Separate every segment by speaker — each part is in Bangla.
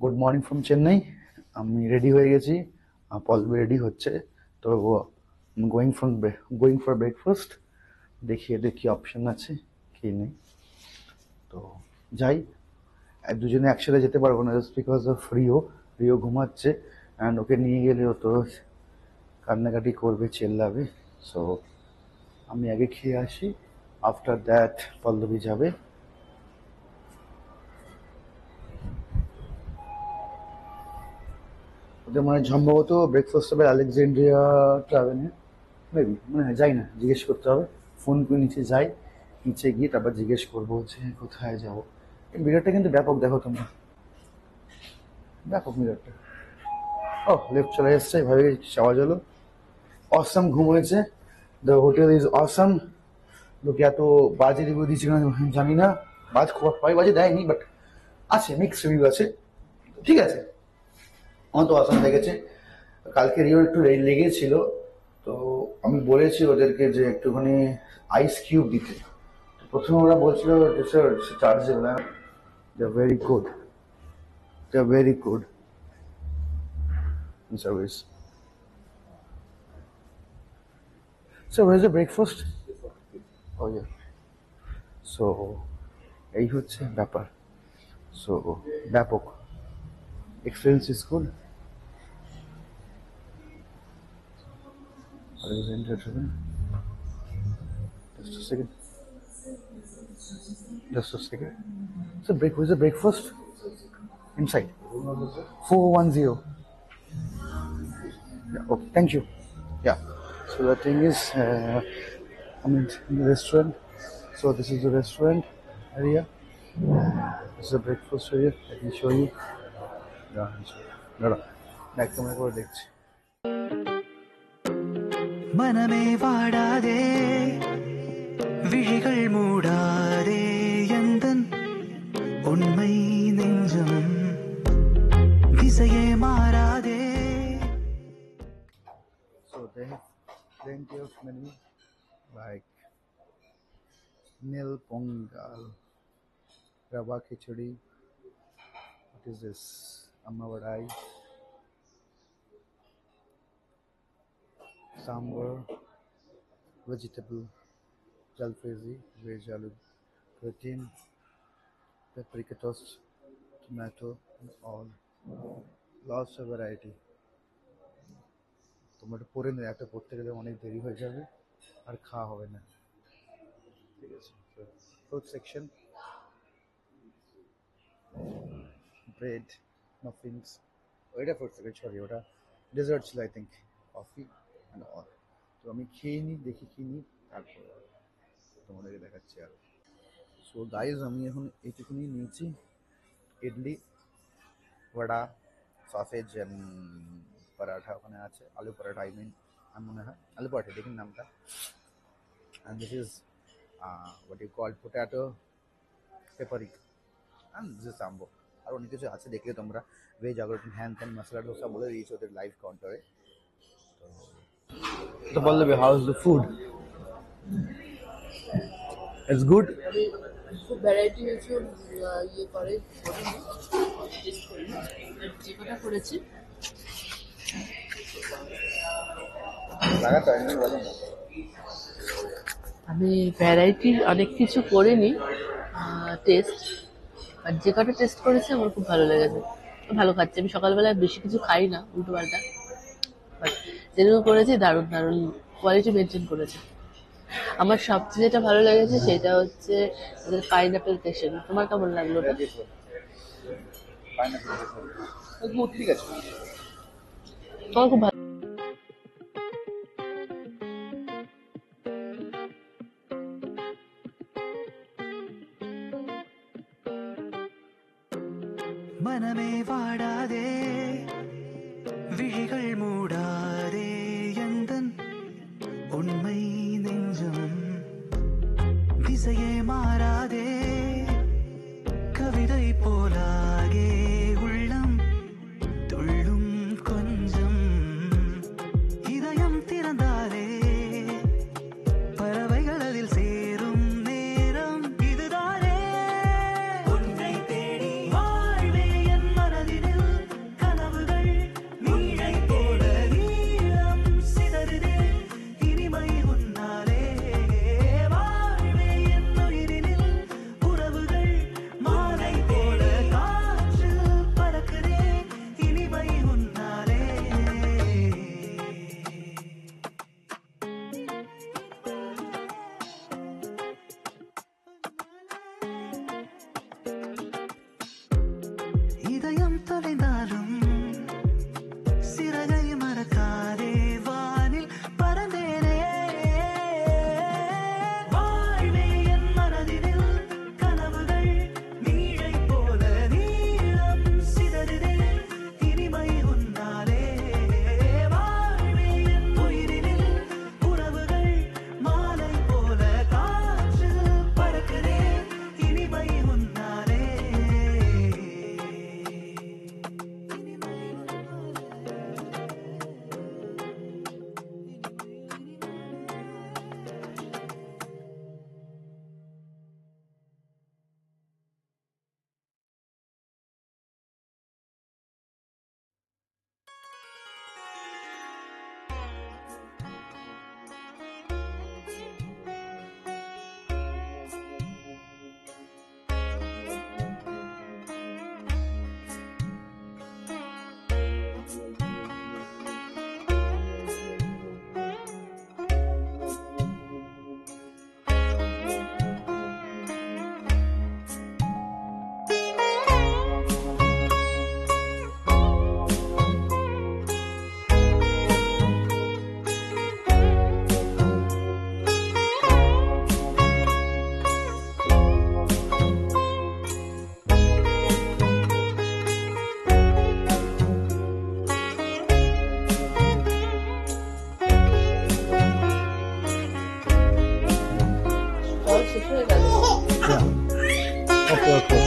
Speaker 1: Good morning from Chennai. আমি রেডি হয়ে গেছি, পল্লবী রেডি হচ্ছে। তো গোয়িং ফর ব্রেকফাস্ট। দেখি এদের কী অপশান আছে কি নেই। তো যাই, দুজনে একসাথে যেতে পারবো না জাস্ট বিকজ অফ রিও ঘুমাচ্ছে, অ্যান্ড ওকে নিয়ে গেলে ও তো কান্নাকাটি করবে, চেল্লাবে। সো আমি আগে খেয়ে আসি, আফটার দ্যাট পল্লবী যাবে। ওদের মানে সম্ভবত ব্রেকফাস্ট হবে আলেকজান্ড্রিয়া ট্রাভেলে, মেবি, মনে হয়, যাই না, জিজ্ঞেস করতে হবে। ফোন করে নিচে যাই, নিচে গিয়ে তারপর জিজ্ঞেস করবো যে কোথায় যাবো। এই মিররটা কিন্তু ব্যাপক, দেখো তোমরা, ব্যাপক মিররটা। ও লেফট চলে এসছে, ভাবে আওয়াজ হলো। অসাম ঘুম হয়েছে, দ্য হোটেল ইজ অসাম। লোকে এত বাজে রিভিউ দিচ্ছে কেন জানি না, খুবই বাজে দেয়নি, বাট আছে, মিক্স রিভিউ আছে, ঠিক আছে। আমার তো অসাম লেগেছে। কালকে রিও একটু লেগেছিল, তো আমি বলেছি ওদেরকে যে একটুখানি আইস কিউব দিতে। প্রথমে ওরা বলছিল chargeable. They are very good, they are very good in service. So where is the breakfast? Oh yeah. So এই হচ্ছে ব্যাপার। সো ব্যাপক experience is good. Just a second. Just a second. So where's the breakfast? Inside. 410. Yeah, okay, thank you. Yeah. So the thing is, I'm in the restaurant. So this is the restaurant area. This is the breakfast area. Let me show you. Yeah, no. Back to my verdict.
Speaker 2: മനമേ വാടാതെ വിഴികൾ മൂടാതെ എന്തൻ ഉണ്മൈ നെഞ്ചം ദിശയെ മാറാതെ.
Speaker 1: So they have plenty of menu like Nil Pongal, Rava Khichdi. What is this? Amma Vadai, Sambar, vegetable, jalfrezi, veg aloo, protein, paprika toast, tomato, and all. Lots of variety. তোমরা একটু পরে নিলে, একটা পড়তে গেলে অনেক দেরি হয়ে যাবে আর খাওয়া হবে না, ঠিক আছে। ফ্রুট সেকশন, ব্রেড, মাফিনস, ওইটা ফ্রুট সেকশন, সরি ওটা ডেজার্ট ছিল I think, coffee and all. তো আমি খেয়ে নিই, দেখি খেয়ে নিই, তারপর তোমাদেরকে দেখাচ্ছি আর। সো গাইজ, আমি এখন এইটুকুনি নিয়েছি, ইডলি, বড়া, সসেজ অ্যান্ড পরাঠা ওখানে আছে, আলু পরাঠা, আমি মনে হয় আলু পরাঠা, দেখুন নামটা। And this is what you call potato পেপারিক, অ্যান্ড দিস ইজ সাম্বো। আর অনেক কিছু আছে, দেখলে তোমরা ভেজ আগরটিন হ্যান ত্যান মশলা ডোসা বলে দিয়েছে ওদের লাইভ কাউন্টারে। তো বলবে, how is the food? It's good.
Speaker 3: খুব ভ্যারাইটি হয়েছে, ইয়ে করে টেস্ট করি, যে কটা করেছি আমি ভ্যারাইটি অনেক কিছু করিনি টেস্ট, আর যে কটা টেস্ট করেছি আমার খুব ভালো লেগেছে, ভালো খাচ্ছি। আমি সকালবেলায় বেশি কিছু খাই না, উল্টো পাল্টা, বাট যেটুকু করেছি দারুণ দারুণ কোয়ালিটি মেনটেন করেছে। আমার সবচেয়ে যেটা ভালো লেগেছে সেটা হচ্ছে ওদের পাইনাপেল স্টেশন। তোমার কেমন লাগলো ওটা?
Speaker 1: ঠিক আছে,
Speaker 3: তোমার খুব ভালো।
Speaker 2: മനമേ വാടാതെ വിഴികൾ മൂടാതെ എന്തൻ ഉണ്മൈ നെഞ്ചം ദിശയെ മാറാതെ കവിதை പോലാകെ ഉള്ളം തുള്ളും കൊഞ്ചം இதயம் திறந்தாலே பறவைகள் அதில் சேரும் நேரம் இதுதானே. உன்னை தேடி வாழ்வே என் மனதினில்
Speaker 3: শেষ হয়ে গেল।
Speaker 1: ওকে ওকে।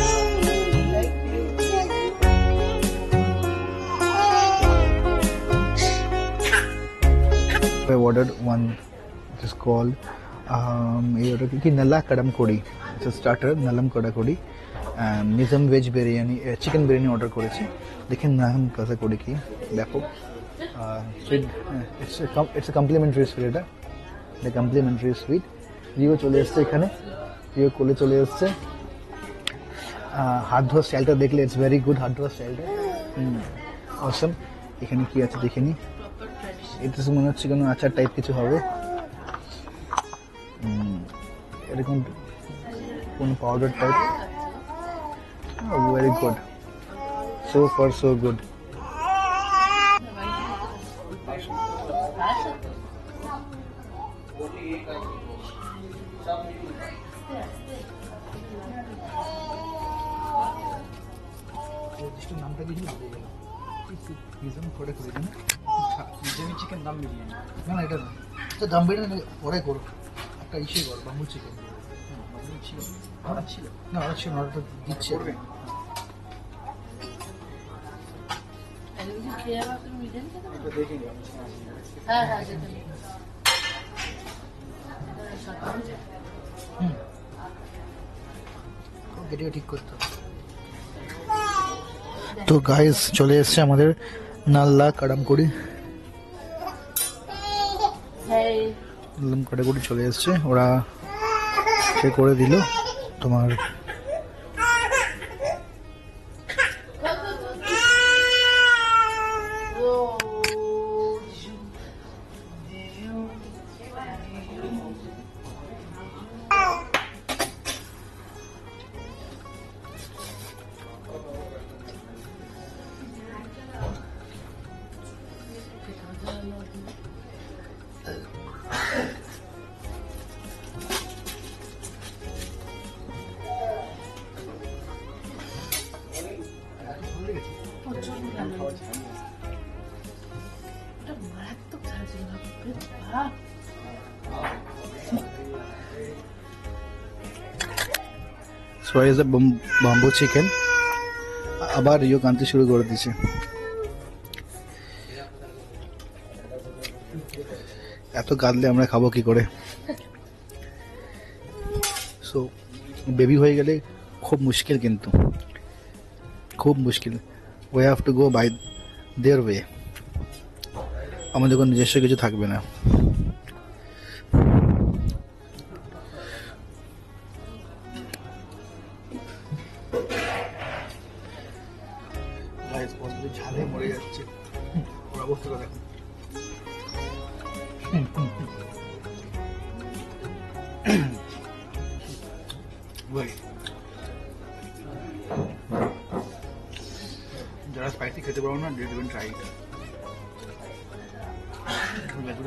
Speaker 1: I ordered one, it is called ये order की नल्ला कड़म कोड़ी, it's a starter नलम कड़ा कोड़ी, Nizam veg biryani chicken biryani order করেছি। দেখেন নাম কাজা কোড়ি কি দেখো, sweet it's a complimentary sweet, এটা the complimentary sweet। রিও চলে এসেছে এখানে, রিও কোলে চলে এসেছে। হাত ধোয়া স্টাইলটা দেখলে ইটস ভেরি গুড, হাত ধোয়া স্টাইলটা অসম। এখানে কি আছে দেখিনি, এটা মনে হচ্ছে কোনো আচার টাইপ কিছু হবে, এরকম কোন powder type. Very good, so far so good. নামটা কিছু চিকেন দম বিরিয়ানি, না না এটা না, তো দম বিরিয়ানি পরে করো, একটা ইসে করো বাম্বু চিকেন। অর্ডার ছিল না, অর্ডার ছিল, অর্ডারটা দিচ্ছি।
Speaker 3: হ্যাঁ হ্যাঁ
Speaker 1: ভিডিও ঠিক করতে হবে। তো গাইস চলে এসছে আমাদের নাল্লা কাড়ামকুড়ি, কাড়ামকুড়ি চলে এসছে, ওরা সে করে দিল তোমার So is a bamboo chicken, আবার রিও কানতে শুরু করে দিয়েছে। এত কাঁদলে আমরা খাবো কি করে? সো বেবি হয়ে গেলে খুব মুশকিল, কিন্তু খুব মুশকিল। we have to go by their way, আমাদের কোনো নিজস্ব কিছু থাকবে না। ঝালে মরে যাচ্ছে, ওর অবস্থাটা দেখো। যারা স্পাইসি খেতে পারো না, ট্রাই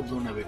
Speaker 1: ব্লোন হবে।